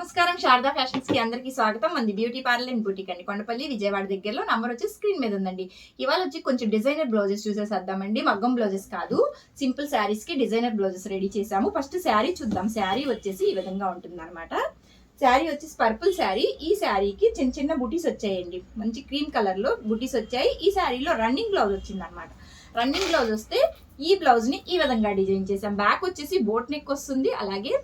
నమస్కారం. శారదా ఫ్యాషన్స్ కి అందరికీ స్వాగతం. మంది బ్యూటీ పార్లర్ అండ్ బూటిక్ అండి, కొండపల్లి విజయవాడ దగ్గరలో. నంబర్ వచ్చి స్క్రీన్ మీద ఉందండి. ఇవాళ వచ్చి కొంచెం డిజైనర్ బ్లౌజెస్ చూసేసేద్దామండి. మగ్గం బ్లౌజెస్ కాదు, సింపుల్ శారీస్ కి డిజైనర్ బ్లౌజెస్ రెడీ చేసాము. ఫస్ట్ శారీ చూద్దాం. శారీ వచ్చేసి ఈ విధంగా ఉంటుంది అనమాట. శారీ వచ్చేసి పర్పుల్ శారీ. ఈ శారీకి చిన్న చిన్న బుటీస్ వచ్చాయండి. మంచి క్రీమ్ కలర్ లో బుటీస్ వచ్చాయి. ఈ శారీలో రన్నింగ్ బ్లౌజ్ వచ్చింది అనమాట. రన్నింగ్ బ్లౌజ్ వస్తే ఈ బ్లౌజ్ ని ఈ విధంగా డిజైన్ చేసాం. బ్యాక్ వచ్చేసి బోట్ నెక్ వస్తుంది. అలాగే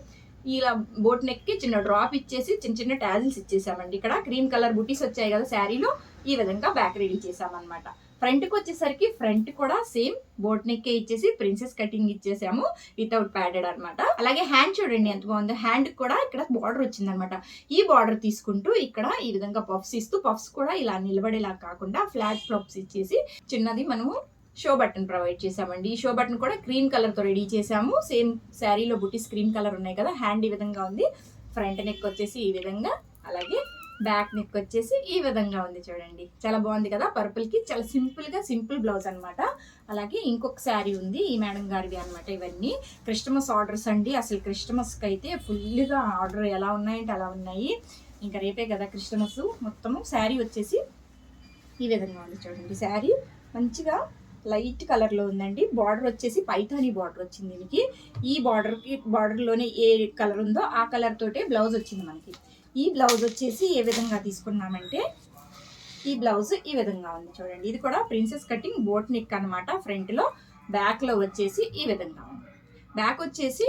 ఇలా బోట్ నెక్ కి చిన్న డ్రాప్ ఇచ్చేసి చిన్న చిన్న టాజిల్స్ ఇచ్చేసామండి. ఇక్కడ క్రీమ్ కలర్ బుటీస్ వచ్చాయి కదా శారీలో, ఈ విధంగా బ్యాక్ రెడీ చేసామన్నమాట. ఫ్రంట్ కి వచ్చేసరికి ఫ్రంట్ కూడా సేమ్ బోట్ నెక్ ఇచ్చేసి ప్రిన్సెస్ కటింగ్ ఇచ్చేసాము వితౌట్ ప్యాడెడ్ అనమాట. అలాగే హ్యాండ్ చూడండి ఎంత బాగుందో. హ్యాండ్ కూడా ఇక్కడ బార్డర్ వచ్చిందనమాట. ఈ బార్డర్ తీసుకుంటూ ఇక్కడ ఈ విధంగా పఫ్స్ ఇస్తూ, పఫ్స్ కూడా ఇలా నిలబడేలా కాకుండా ఫ్లాట్ పఫ్స్ ఇచ్చేసి చిన్నది మనము షో బటన్ ప్రొవైడ్ చేసామండి. ఈ షో బటన్ కూడా క్రీమ్ కలర్ తో రెడీ చేసాము. సేమ్ శారీలో బుటీస్ క్రీమ్ కలర్ ఉన్నాయి కదా. హ్యాండ్ ఈ విధంగా ఉంది. ఫ్రంట్ నెక్ వచ్చేసి ఈ విధంగా, అలాగే బ్యాక్ నెక్ వచ్చేసి ఈ విధంగా ఉంది. చూడండి చాలా బాగుంది కదా. పర్పుల్ కి చాలా సింపుల్ గా సింపుల్ బ్లౌజ్ అనమాట. అలాగే ఇంకొక శారీ ఉంది, ఈ మేడం గారివి అనమాట. ఇవన్నీ క్రిస్టమస్ ఆర్డర్స్ అండి. అసలు క్రిస్టమస్ కి అయితే ఫుల్ గా ఆర్డర్ ఎలా ఉన్నాయంటే అలా ఉన్నాయి. ఇంకా రేపే కదా క్రిస్టమస్. మొత్తము శారీ వచ్చేసి ఈ విధంగా ఉంది. చూడండి శారీ మంచిగా లైట్ కలర్ లో ఉందండి. బార్డర్ వచ్చేసి పైథానీ బార్డర్ వచ్చింది దీనికి. ఈ బార్డర్ లోనే ఏ కలర్ ఉందో ఆ కలర్ తోటే బ్లౌజ్ వచ్చింది మనకి. ఈ బ్లౌజ్ వచ్చేసి ఏ విధంగా తీసుకున్నామంటే ఈ బ్లౌజ్ ఈ విధంగా ఉంది. చూడండి ఇది కూడా ప్రిన్సెస్ కటింగ్ బోట్ నెక్ అనమాట. ఫ్రంట్ లో, బ్యాక్ లో వచ్చేసి ఈ విధంగా ఉంది. బ్యాక్ వచ్చేసి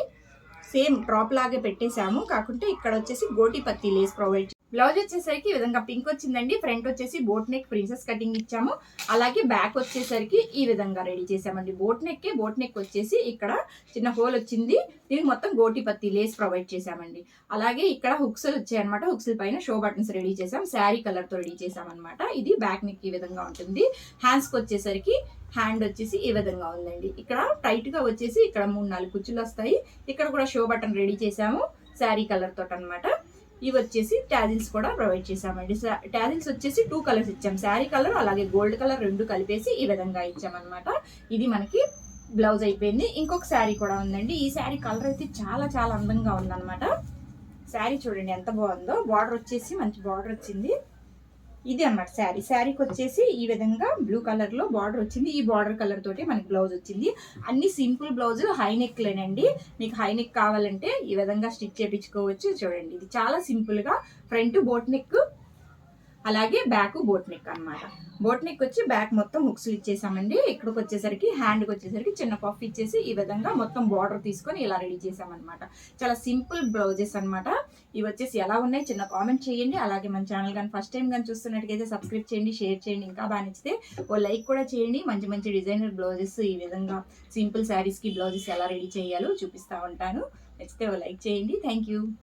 సేమ్ డ్రాప్ లాగే పెట్టేశాము, కాకుంటే ఇక్కడ వచ్చేసి గోటి పత్తి లేస్ ప్రొవైడ్. బ్లౌజ్ వచ్చేసరికి ఈ విధంగా పింక్ వచ్చిందండి. ఫ్రంట్ వచ్చేసి బోట్ నెక్ ప్రిన్సెస్ కటింగ్ ఇచ్చాము. అలాగే బ్యాక్ వచ్చేసరికి ఈ విధంగా రెడీ చేసామండి. బోట్ నెక్ వచ్చేసి ఇక్కడ చిన్న హోల్ వచ్చింది. దీనికి మొత్తం గోటి పత్తి లేస్ ప్రొవైడ్ చేసామండి. అలాగే ఇక్కడ హుక్స్ వచ్చాయి అనమాట. హుక్స్ పైన షో బటన్స్ రెడీ చేసాం. శారీ కలర్ తో రెడీ చేసాం అనమాట. ఇది బ్యాక్ నెక్ ఈ విధంగా ఉంటుంది. హ్యాండ్స్ కి వచ్చేసరికి హ్యాండ్ వచ్చేసి ఈ విధంగా ఉందండి. ఇక్కడ టైట్ గా వచ్చేసి ఇక్కడ 3-4 కుచ్చులు వస్తాయి. ఇక్కడ కూడా షో బటన్ రెడీ చేసాము శారీ కలర్ తోటి అనమాట. ఇవి వచ్చేసి టాజిల్స్ కూడా ప్రొవైడ్ చేసామండి. టాజిల్స్ వచ్చేసి 2 కలర్స్ ఇచ్చాం. శారీ కలర్ అలాగే గోల్డ్ కలర్ రెండు కలిపేసి ఈ విధంగా ఇచ్చామన్నమాట. ఇది మనకి బ్లౌజ్ అయిపోయింది. ఇంకొక శారీ కూడా ఉందండి. ఈ శారీ కలర్ అయితే చాలా చాలా అందంగా ఉందన్నమాట. శారీ చూడండి ఎంత బాగుందో. బార్డర్ వచ్చేసి మంచి బార్డర్ వచ్చింది. ఇది అన్నమాట శారీ. శారీకి వచ్చేసి ఈ విధంగా బ్లూ కలర్ లో బార్డర్ వచ్చింది. ఈ బార్డర్ కలర్ తోటి మనకి బ్లౌజ్ వచ్చింది. అన్ని సింపుల్ బ్లౌజ్, హై నెక్ లేనండి. మీకు హై నెక్ కావాలంటే ఈ విధంగా స్టిచ్ చేయించుకోవచ్చు. చూడండి ఇది చాలా సింపుల్ గా ఫ్రంట్ బోట్ నెక్, అలాగే బ్యాక్ బోట్ నెక్ అనమాట. బోట్ నెక్ వచ్చి బ్యాక్ మొత్తం హుక్స్ ఇచ్చేసామండి. ఇక్కడికి వచ్చేసరికి హ్యాండ్కి వచ్చేసరికి చిన్న పఫ్ ఇచ్చేసి ఈ విధంగా మొత్తం బార్డర్ తీసుకొని ఇలా రెడీ చేసామన్నమాట. చాలా సింపుల్ బ్లౌజెస్ అనమాట. ఇవి వచ్చేసి ఎలా ఉన్నాయి చిన్న కామెంట్ చేయండి. అలాగే మన ఛానల్ కానీ ఫస్ట్ టైం కానీ చూస్తున్నట్టుగైతే సబ్స్క్రైబ్ చేయండి, షేర్ చేయండి. ఇంకా బాగా నచ్చితే ఓ లైక్ కూడా చేయండి. మంచి మంచి డిజైనర్ బ్లౌజెస్ ఈ విధంగా సింపుల్ శారీస్కి బ్లౌజెస్ ఎలా రెడీ చేయాలో చూపిస్తూ ఉంటాను. నచ్చితే ఓ లైక్ చేయండి. Thank you.